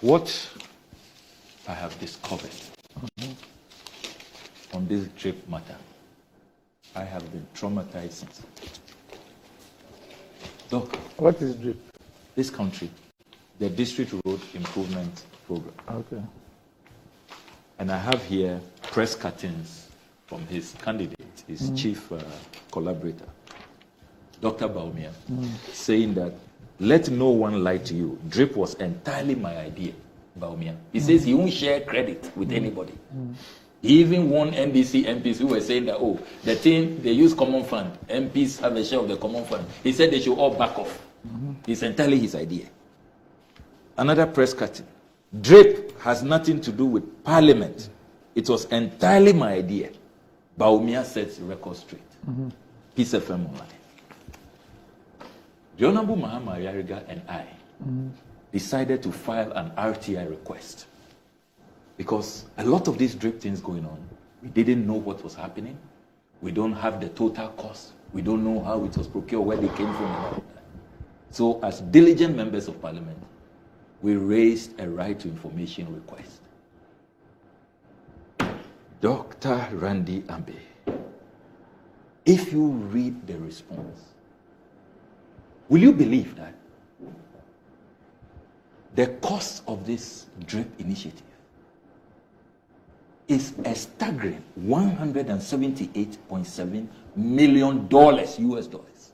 What I have discovered on this drip matter, I have been traumatized since. Doc, what is drip? This country, the District Road Improvement Program. Okay. And I have here press cuttings from his candidate, his chief collaborator, Dr. Bawumia, saying that, let no one lie to you. Drip was entirely my idea, Bawumia. He says he won't share credit with anybody. He even warned NDC MPs who were saying that, oh, the thing, they use common fund. MPs have a share of the common fund. He said they should all back off. It's entirely his idea. Another press cutting. Drip has nothing to do with Parliament. It was entirely my idea. Bawumia sets the record straight. Peace FM Online. The Honorable Mahama Yariga and I decided to file an RTI request because a lot of these drip things going on, we didn't know what was happening. We don't have the total cost. We don't know how it was procured, where they came from, and all that. So as diligent members of Parliament, we raised a right to information request. Dr. Randy Ambe, if you read the response, will you believe that the cost of this drip initiative is a staggering $178.7 million US dollars?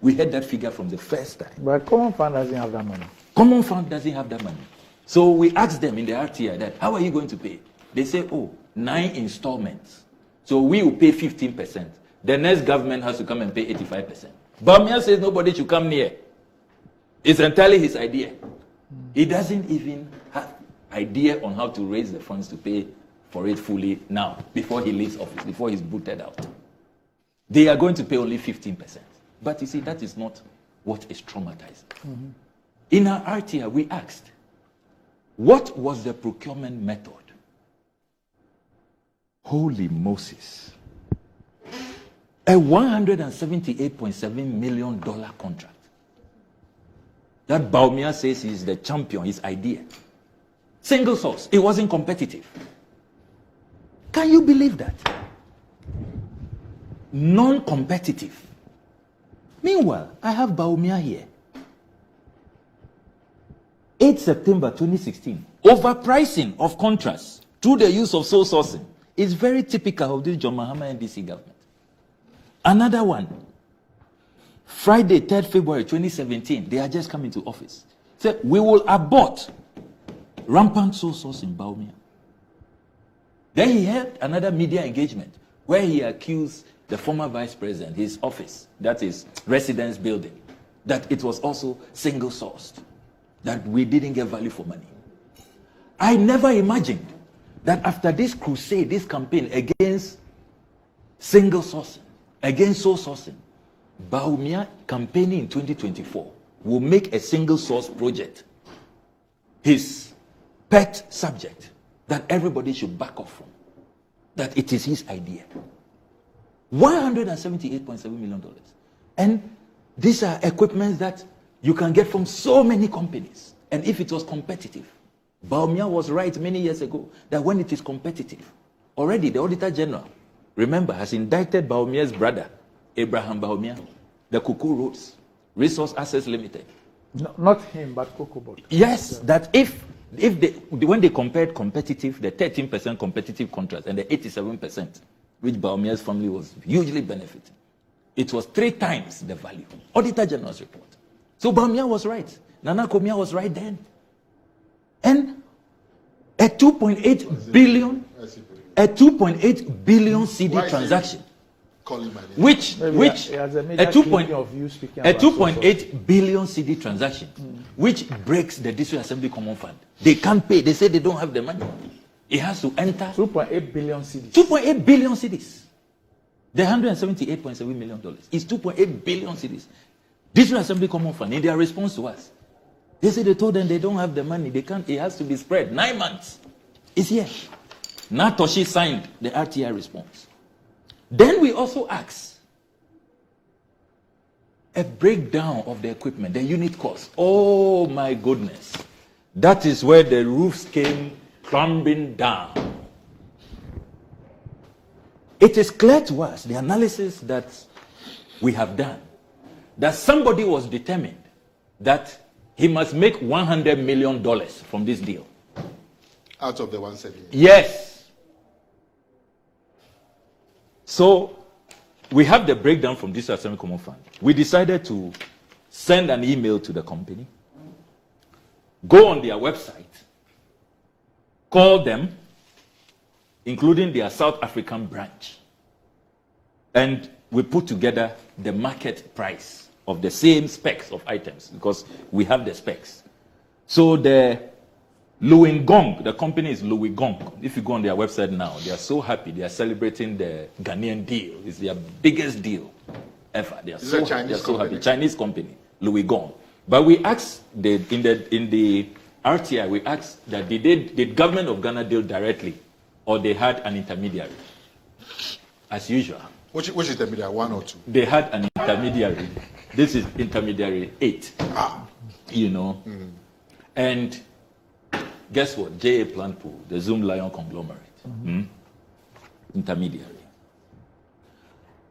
We heard that figure from the first time. But Common Fund doesn't have that money. Common Fund doesn't have that money. So we asked them in the RTI that, how are you going to pay? They say, oh, 9 installments. So we will pay 15%. The next government has to come and pay 85%. Bawumia says nobody should come near. It's entirely his idea. He doesn't even have idea on how to raise the funds to pay for it fully now, before he leaves office, before he's booted out. They are going to pay only 15%. But you see, that is not what is traumatizing. In our RTI, we asked, what was the procurement method? Holy Moses. A $178.7 million contract. That Bawumia says he's the champion, his idea. Single source. It wasn't competitive. Can you believe that? Non-competitive. Meanwhile, I have Bawumia here. 8 September 2016. Overpricing of contracts through the use of sole sourcing is very typical of this John Mahama NDC government. Another one. Friday, 3rd February 2017, they are just coming to office. Say, we will abort rampant sole sourcing in Bawumia. Then he had another media engagement where he accused the former vice president, his office, that is residence building, that it was also single sourced, that we didn't get value for money. I never imagined that after this crusade, this campaign against single sourcing, against sole sourcing, Bawumia campaigning in 2024 will make a single source project his pet subject that everybody should back off from, that it is his idea. $178.7 million. And these are equipments that you can get from so many companies. And if it was competitive, Bawumia was right many years ago that when it is competitive, already the Auditor General, remember, has indicted Bawumia's brother, Abraham Bawumia, the Kuku Roads Resource Assets Limited. No, not him, but Kokobot. Yes, that if when they compared competitive, the 13% competitive contracts and the 87%, which Bawumia's family was hugely benefiting, it was 3 times the value. Auditor General's report. So Bawumia was right. Nana Komia was right then. And a 2.8 billion CD transaction, which a 2.8 billion CD transaction, which breaks the District Assembly Common Fund. They can't pay. They say they don't have the money. It has to enter 2.8 billion CDs. 2.8 billion CDs. The $178.7 million is 2.8 billion CDs. District Assembly Common Fund, in their response to us, they say they told them they don't have the money. They can't. It has to be spread. 9 months. It's here. Natoshi signed the RTI response. Then we also asked a breakdown of the equipment, the unit cost. Oh my goodness. That is where the roofs came crumbling down. It is clear to us, the analysis that we have done, that somebody was determined that he must make $100 million from this deal. Out of the 170. Yes. So we have the breakdown from this Assembly Common Fund. We decided to send an email to the company, go on their website, call them, including their South African branch, and we put together the market price of the same specs of items, because we have the specs. So the Louis Gong, the company is Louis Gong. If you go on their website now, they are so happy. They are celebrating the Ghanaian deal. It's their biggest deal ever. They are so happy. Chinese company, Louis Gong. But we asked in the RTI, we asked that did government of Ghana deal directly, or they had an intermediary, as usual. Which intermediary, 1 or 2? They had an intermediary. This is intermediary 8. You know. Mm-hmm. And guess what? J.A. Plant Pool, the Zoom Lion conglomerate. Mm-hmm. Intermediary.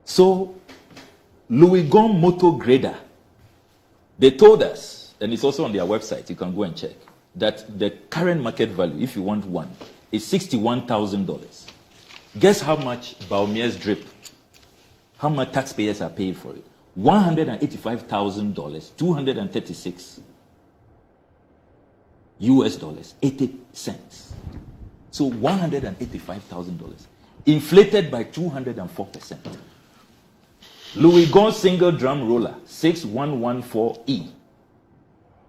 So, Louis Gong Motor Grader, they told us, and it's also on their website, you can go and check, that the current market value, if you want one, is $61,000. Guess how much Bawumia's drip, how much taxpayers are paying for it? $185,000, 236 US dollars, 80 cents. So $185,000, inflated by 204%. Louis Gong single drum roller, 6114E.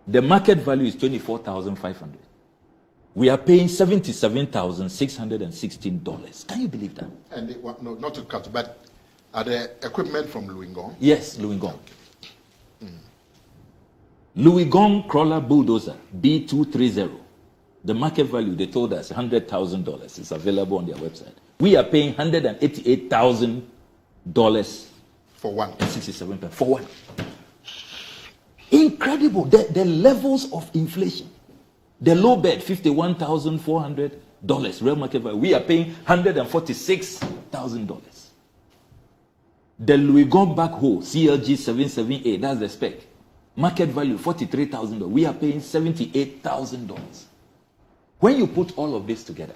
The market value is $24,500. We are paying $77,616. Can you believe that? And no, not to cut, but are the equipment from Louis Gong? Yes, Louis Gong. Okay. Louis Gong crawler bulldozer B230. The market value, they told us, $100,000. It's available on their website. We are paying $188,000 for one. 67 for one. Incredible. The levels of inflation. The low bed, $51,400 real market value. We are paying $146,000. The Louis Gong backhoe CLG 77A, that's the spec. Market value $43,000. We are paying $78,000. When you put all of this together,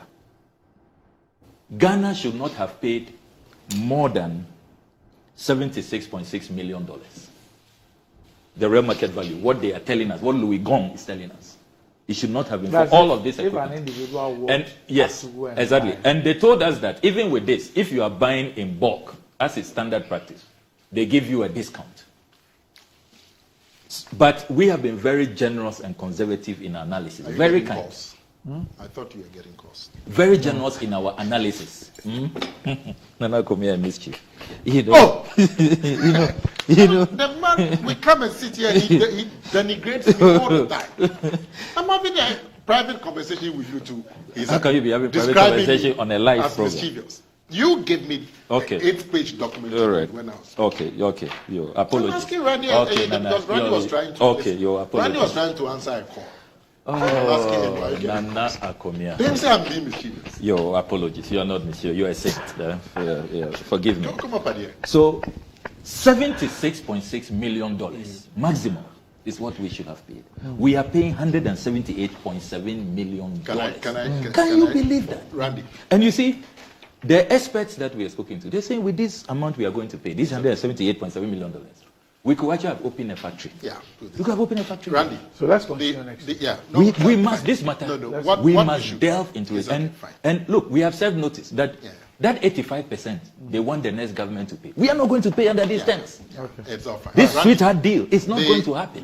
Ghana should not have paid more than $76.6 million. The real market value, what they are telling us, what Louis Gong is telling us. It should not have been for all of this equipment. If an individual and yes, exactly. And they told us that even with this, if you are buying in bulk, as is standard practice, they give you a discount. But we have been very generous and conservative in our analysis. Very kind. I thought you were getting cost. Very generous in our analysis. Nana come here and mischief. You know, oh! you know. The man, we come and sit here and he denigrates me all the time. I'm having a private conversation with you two. How can you be having private conversation on a live program? Mischievous. You gave me an 8-page document when I was. Okay. Your apologies. I'm asking Randy, because Randy was trying to. Okay, your apologies. Randy was trying to answer a call. Nana Akomia. They say I'm being mischievous. Your apologies. You are not mischievous. You are a saint. Forgive me. Don't come up here. So, $76.6 million maximum is what we should have paid. We are paying $178.7 million. Can you believe that? Randy. And you see, the experts that we are speaking to, they're saying with this amount we are going to pay, this $178.7 million, we could actually have opened a factory. Yeah. We could have opened a factory. Randy. So let's continue next. We must, this matter, we must delve into it. And look, we have served notice that that 85%, they want the next government to pay. We are not going to pay under these terms. Okay. It's all fine. This sweetheart deal is not going to happen.